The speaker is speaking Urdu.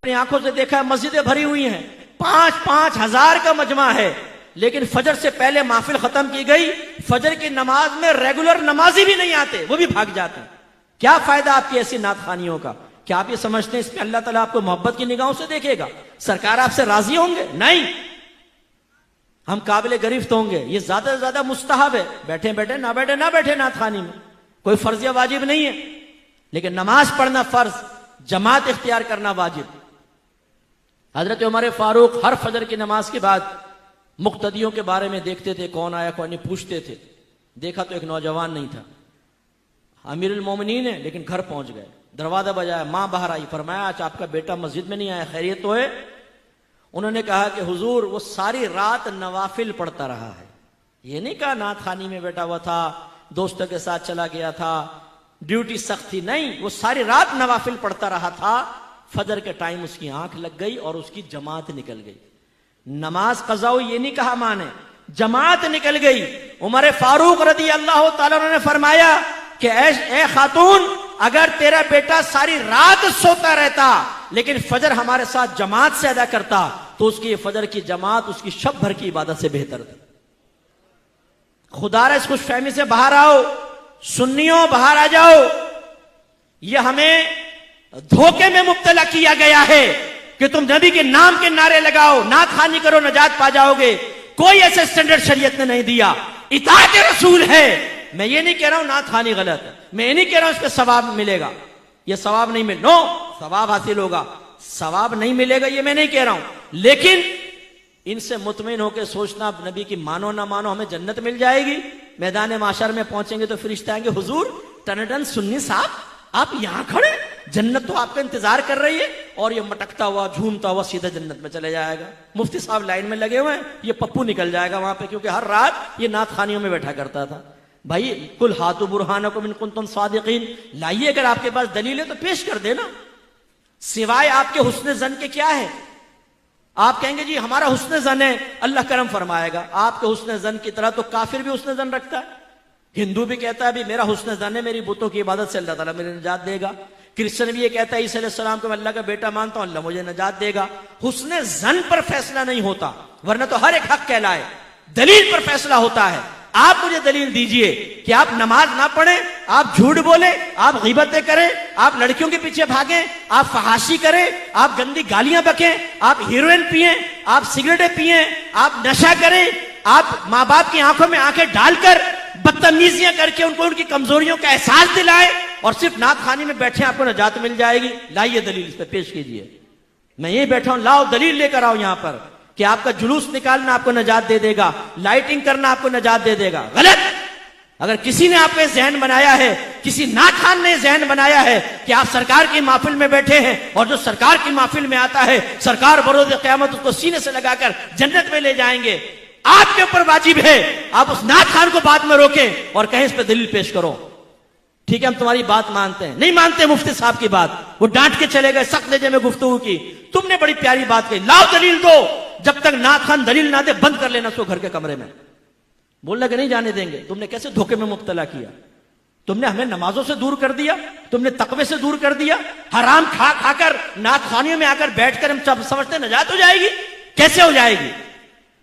اپنی آنکھوں سے دیکھا ہے مسجدیں بھری ہوئی ہیں، 5,000 کا مجمع ہے، لیکن فجر سے پہلے محفل ختم کی گئی، فجر کی نماز میں ریگولر نمازی بھی نہیں آتے، وہ بھی بھاگ جاتے ہیں۔ کیا فائدہ آپ کی ایسی نعت خوانیوں کا؟ کیا آپ یہ سمجھتے ہیں اس میں اللہ تعالیٰ آپ کو محبت کی نگاہوں سے دیکھے گا؟ سرکار آپ سے راضی ہوں گے؟ نہیں، ہم قابل گرفت ہوں گے۔ یہ زیادہ سے زیادہ مستحب ہے، بیٹھے بیٹھے نہ بیٹھے نعت خوانی میں، کوئی فرض یا واجب نہیں ہے، لیکن نماز پڑھنا فرض، جماعت اختیار کرنا واجب۔ حضرت عمر فاروق ہر فجر کی نماز کے بعد مقتدیوں کے بارے میں دیکھتے تھے، کون آیا کون نہیں، پوچھتے تھے۔ دیکھا تو ایک نوجوان نہیں تھا، امیر المومنین ہے، لیکن گھر پہنچ گئے، دروازہ بجایا، ماں باہر آئی، فرمایا آج آپ کا بیٹا مسجد میں نہیں آیا، خیریت تو ہے؟ انہوں نے کہا کہ حضور وہ ساری رات نوافل پڑھتا رہا ہے، یہ نہیں کہا نعت خوانی میں بیٹھا ہوا تھا، دوستوں کے ساتھ چلا گیا تھا، ڈیوٹی سخت تھی، نہیں، وہ ساری رات نوافل پڑھتا رہا تھا۔ فجر کے ٹائم اس کی آنکھ لگ گئی اور اس کی جماعت نکل گئی۔ نماز قضا ہوئی یہ نہیں کہا ماں نے، جماعت نکل گئی۔ عمر فاروق رضی اللہ تعالیٰ عنہ نے فرمایا کہ اے خاتون، اگر تیرا بیٹا ساری رات سوتا رہتا لیکن فجر ہمارے ساتھ جماعت سے ادا کرتا تو اس کی فجر کی جماعت اس کی شب بھر کی عبادت سے بہتر تھی۔ خدا را اس خوش فہمی سے باہر آؤ، سنیوں باہر آ جاؤ۔ یہ ہمیں دھوکے میں مبتلا کیا گیا ہے کہ تم نبی کے نام کے نعرے لگاؤ، نعت خوانی کرو، نجات پا جاؤ گے۔ کوئی ایسے سٹینڈرڈ شریعت نے نہیں دیا، اطاعت رسول ہے۔ میں یہ نہیں کہہ رہا ہوں نعت خوانی غلط ہے، میں یہ نہیں کہہ رہا ہوں اس پہ ثواب ملے گا، یہ ثواب نہیں ملے، نو، ثواب حاصل ہوگا، ثواب نہیں ملے گا یہ میں نہیں کہہ رہا ہوں، لیکن ان سے مطمئن ہو کے سوچنا نبی کی مانو نہ مانو ہمیں جنت مل جائے گی۔ میدان معاشر میں پہنچیں گے تو فرشتے آئیں گے، حضور ٹنڈن سنی صاحب آپ یہاں کھڑے، جنت تو آپ کا انتظار کر رہی ہے، اور یہ مٹکتا ہوا جھومتا ہوا سیدھا جنت میں چلے جائے گا۔ مفتی صاحب لائن میں لگے ہوئے ہیں، یہ پپو نکل جائے گا وہاں پہ، کیونکہ ہر رات یہ نعت خوانیوں میں بیٹھا کرتا تھا۔ بھائی قل ہاتوا برہانکم ان کنتم صادقین، لائیے، اگر آپ کے پاس دلیل ہے تو پیش کر دینا۔ سوائے آپ کے حسن ظن کے کیا ہے؟ آپ کہیں گے جی ہمارا حسن ظن ہے، اللہ کرم فرمائے گا۔ آپ کے حسن ظن کی طرح تو کافر بھی حسن ظن رکھتا ہے۔ ہندو بھی کہتا ہے بھی میرا حسن ظن ہے، میری بتوں کی عبادت سے اللہ تعالیٰ مجھے نجات دے گا۔ کرسچن بھی یہ کہتا ہے عیسیٰ علیہ السلام کو میں اللہ کا بیٹا مانتا ہوں، اللہ مجھے نجات دے گا۔ حسن ظن پر فیصلہ نہیں ہوتا، ورنہ تو ہر ایک حق کہلائے، دلیل پر فیصلہ ہوتا ہے۔ آپ مجھے دلیل دیجئے کہ آپ نماز نہ پڑھیں، آپ جھوٹ بولیں، آپ غیبتیں کریں، آپ لڑکیوں کے پیچھے بھاگیں، آپ فحاشی کریں، آپ گندی گالیاں بکیں، آپ ہیروئن پئیں، آپ سگریٹیں پئیں، آپ نشہ کریں، آپ ماں باپ کی آنکھوں میں آنکھیں ڈال کر بدتمیزیاں کر کے ان کو ان کی کمزوریوں کا احساس دلائیں، اور صرف نعت خوانی میں بیٹھے آپ کو نجات مل جائے گی۔ لائیے دلیل، اس پہ پیش کیجئے۔ میں یہ بیٹھا ہوں، لاؤ دلیل لے کر آؤ یہاں پر کہ آپ کا جلوس نکالنا آپ کو نجات دے دے گا، لائٹنگ کرنا آپ کو نجات دے دے گا۔ غلط! اگر کسی نے آپ کے ذہن بنایا ہے، کسی نعت خوان نے ذہن بنایا ہے کہ آپ سرکار کی محفل میں بیٹھے ہیں اور جو سرکار کی محفل میں آتا ہے سرکار بروز قیامت اس کو سینے سے لگا کر جنت میں لے جائیں گے، آپ کے اوپر واجب ہے آپ اس نعت خوان کو بعد میں روکیں اور کہیں اس پہ دلیل پیش کرو۔ ٹھیک ہے ہم تمہاری بات مانتے ہیں، نہیں مانتے مفتی صاحب کی بات، وہ ڈانٹ کے چلے گئے، سخت لہجے میں گفتگو کی، تم نے بڑی پیاری بات کہی، لاؤ دلیل دو، جب تک نعت خوان دلیل نہ دے بند کر لینا اس کو گھر کے کمرے میں، بولنا کہ نہیں جانے دیں گے۔ تم نے کیسے دھوکے میں مبتلا کیا، تم نے ہمیں نمازوں سے دور کر دیا، تم نے تقوی سے دور کر دیا، حرام کھا کھا کر نعت خوانیوں میں آ کر بیٹھ کر ہم سمجھتے نجات ہو جائے گی، کیسے ہو جائے گی؟